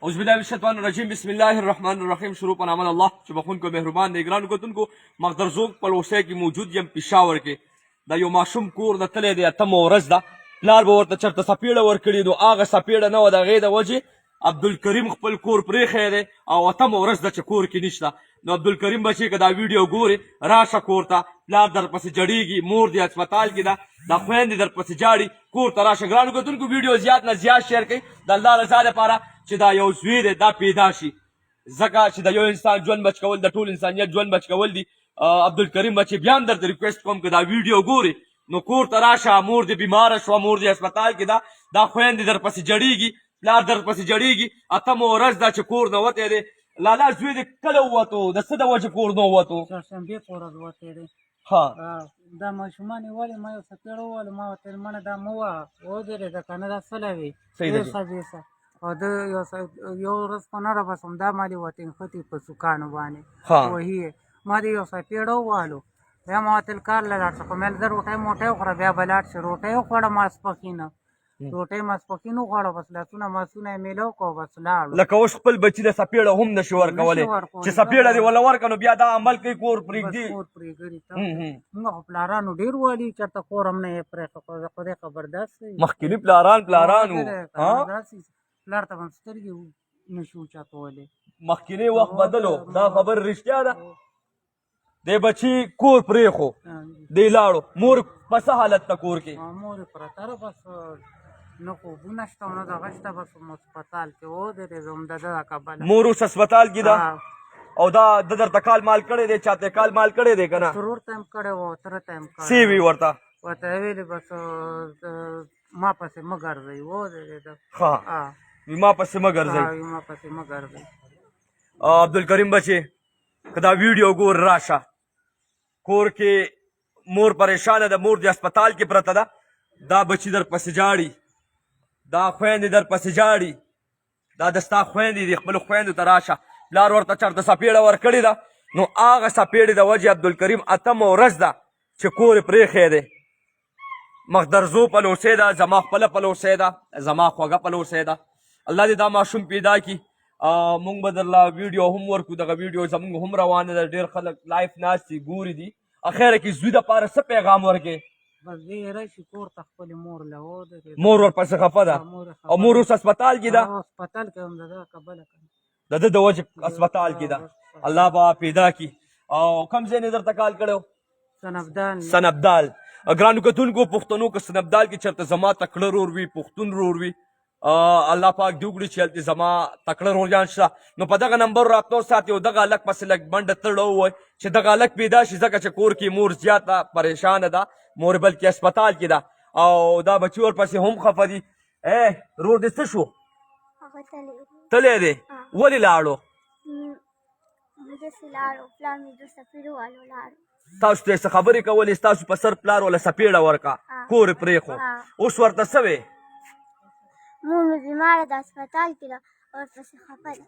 اعوذ بالله من الشیطان الرجیم بسم الله الرحمن الرحیم شروع په نام الله چې بخون کو مهربان دی ګرانو کتونکو مقدر زوق په لوسه کې موجود یم پېښور کې دا یو ماشوم کور د تلې دی اتمه ورځ ده پلار به ورته چېرته سپېړه ورکړې نو هغه سپېړه نه وه د هغې د وجې عبدالکریم خپل کور پرېښی دی او اتمه ورځ ده چې کور کې نشته نو عبدالکریم بچی که دا ویډیو ګوري راشه کور ته پلار درپسې جړېږي مور دی هسپتال کې ده دا خویندې درپسې جاړي کور ته راشه ګرانو کتونکو ویډیو زیات نه زیات شیر کړئ د الله رضا لپاره چې دا یو زوی دی دا پیدا شي ځکه چې د یو انسان ژوند بچ کول د ټول انسانیت ژوند بچ کول دي عبدالکریم بچی بیا هم درته ریکویسټ کوم که دا ویډیو ګوري نو کور ته راشه مور دې بیماره شوه مور دې هسپتال کې ده دا خویندې درپسې جړېږي پلار درپسې جړېږي اتمه ورځ ده چې کور نه وتی دی لالا زوی دې کله ووتو د څه د وجې کور نه ووتو چهارشنبې په ورځ وتی دی ها دا ماشومان یې ولې ما یو څپېړه وویل ما ورته ویل منه دا مه وهه ودرېده که نه دا سله وي ایسه بیسه او ده یو ورځ په نره بس همدا ما دې ورته نښتې په سوکانو باندې وهي یې ما دې یو څپېړه ووهلو بیا ما ورته ویل کار له لاړ شه خو مې ویل زه روټۍ موټۍ وخوره بیا به لاړ شه روټۍ وخوړه ماسپښینه روټۍ ماسپښین وخوړه بس لاسونه ماسونه یې میلو کړو بس لاړو لکه اوس خپل بچي د سپېړه هم نشي ورکولی چې سپېړه دې وله ورکړه نو بیا دا عمل کوي کور پرېږدي کور پرېږدي موږ خو پلارانو ډېر والي چېرته کور هم نه یې پرېښه خدای خبردست دی مخکیني پلارانو پلار ته هم سترګې نشو اوچتولی مخکینی وخت بدلو دا خبر رښتیا ده دی بچي کور پرېښو دی لاړو مور په څه حالت ته کور کې مور یې پرته ده بس نه خوبونه شته او نه دغه شته بس هسپتال کې ودرېده همدا ده دا کبله مور اوس هسپتال کې ده او دا د درته کال مال کړی دی چاته کال مال کړی دی که نه ترور ته هم کړی و تره ته هم کړی څه وي ورته ورته یې ویلې بس ما پسې مه ګرځئ ودرېده ښه ما پسې مه ګرځئ ما پسې مه ګرځئ عبدالکریم بچې که دا ویډیو ګور راشه کور کې مور پریشانه ده مور د هسپتال کې پرته ده دا بچي در پسې جاړي دا خویندې در پسې جاړي دا د ستا خویندې دي خپلو خویندو ته راشه پلار ورته چېرته سپېړه ورکړې ده نو هغه سپېړې د وجې عبدالکریم اتمه ورځ ده چې کور یې پرېښی دی مخدرزو پلوسی ده زما خپله پلوسی ده زما خوږه پلوسی ده الله دې دا ماشوم پیدا کړي مونږ به درله ویډیو هم ورکړو دغه ویډیو زمونږ هم روانه ده ډېر خلک لایف ناست دي ګوري دي اخیره کې زوی دپاره څه پیغام ورکړې بس دې راشي کور ته خپلې مور له ودرېده مور ورپسې خفه ده او مور اوس هسپتال کې ده هسپتال کې هم د ده کبله د ده د وجې هسپتال کې ده الله به پیدا کړي او کوم ځای نه درته کال کړی سنبدال ګرانو کتونکو پښتنو که سنبدال کې چېرته زما تکړه رور وي پښتون رور وي الله پاک دې وکړي چې هلته زما تکړه روریان شته نو په دغه نمبر رابطه وساتئ او دغه هلک پسې لږ منډه تړه ووایي چې دغه هلک پیدا شي ځکه چې کور کې مور زیاته پریشانه ده مور بلکې هسپتال کې ده او دا بچي ورپسې هم خفه دي رور دې څه شو تلی دی ولې لاړو تاسو ته څه خبرې کولې ستاسو په سر پلار ولا سپېړه ورکړه کور یې پرېښو اوس ورته څه وې مور مې بیماره ده هسپتال کې ده ورپسې خفه ده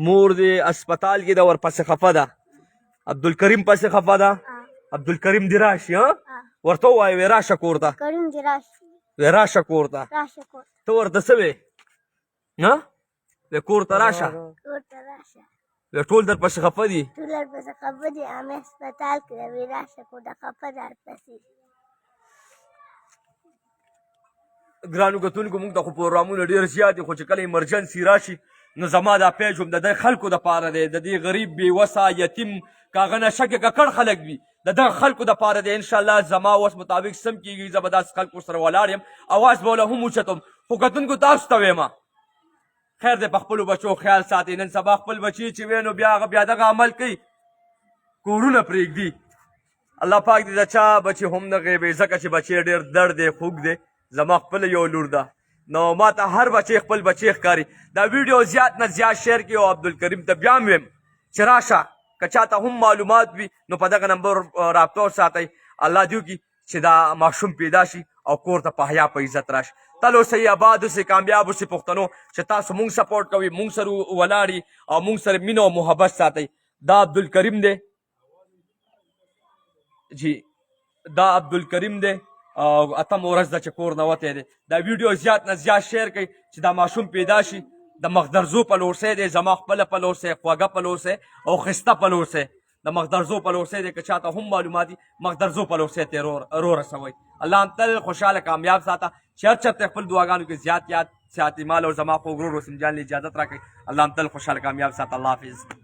مور دې هسپتال کې ده ورپسې خفه ده عبدالکریم پسې خفه ده عبدالکریم دې راشي ورته ووایه وی راشه کور ته کریم دې راشي وی راشه کور ته ته ورته څه وې وی کور ته راشه وی ټول درپسې خفه دي ټول درپسې خفه دي همې هسپتال کې ده وی راشه کور ته خفه ده ورپسې ګرانو کتونکو موږ ته خو پروګرامونه ډېر زیات دي خو چې کله ایمرجنسي راشي نو زما دا پیج هم د دې خلکو دپاره دی د دې غریب بېوسه یتیم که هغه نشه کې ککړ خلک وي د دغه خلکو دپاره دی انشاءالله زما وس مطابق سم کېږي زه به داسې خلکو سره ولاړ یم اواز به وله هم اوچتم خو کتونکو تاسو ته ویمه خیر دی په خپلو بچو خیال ساتئ نن سبا خپل بچي چې وی نو بیا هغه بیا دغه عمل کوي کورونه پرېږدي الله پاک دې د چا بچي هم نه غیبوي ځکه چې بچی ډېر درد دی خوږ دی زما خپل یو لور ده نو ما ته هر بچی خپل بچی ښکاري دا ویډیو زیات نه زیات شیر کړي او عبدالکریم ته بیا هم ویم چې راشه که چاته هم معلومات وي نو په دغه نمبر رابطه وساتئ الله دې وکړي چې دا ماشوم پیدا شي او کور ته په حیا په عزت راشي تل اوسئ آباد اوسئ کامیاب اوسئ پښتنو چې تاسو مونږ سپورټ کوئ مونږ سره ولاړي او مونږ سره مینه او محبت ساتئ دا عبدالکریم دی جی دا عبدالکریم دی اتم ورځ ده چې کور نه وتی دی دا ویډیو زیات نه زیات شیر کړئ چې دا ماشوم پیدا شي د مخدرزو پلورسی دی، زما خپله پلورسی، خوږه پلورسی او ښایسته پلورسی. د مخدرزو پلورسی دی، که چاته هم معلومات دي مخدرزو پلورسی ته رورسوئ. الله هم تل خوشحاله کامیاب ساته، چې هر چېرته خپل دعاګانو کې زیات یاد ساتي. مال او زما خوږ ورور وسیم جان له اجازت راکړئ. الله هم تل خوشحاله کامیاب ساته. الله حافظ.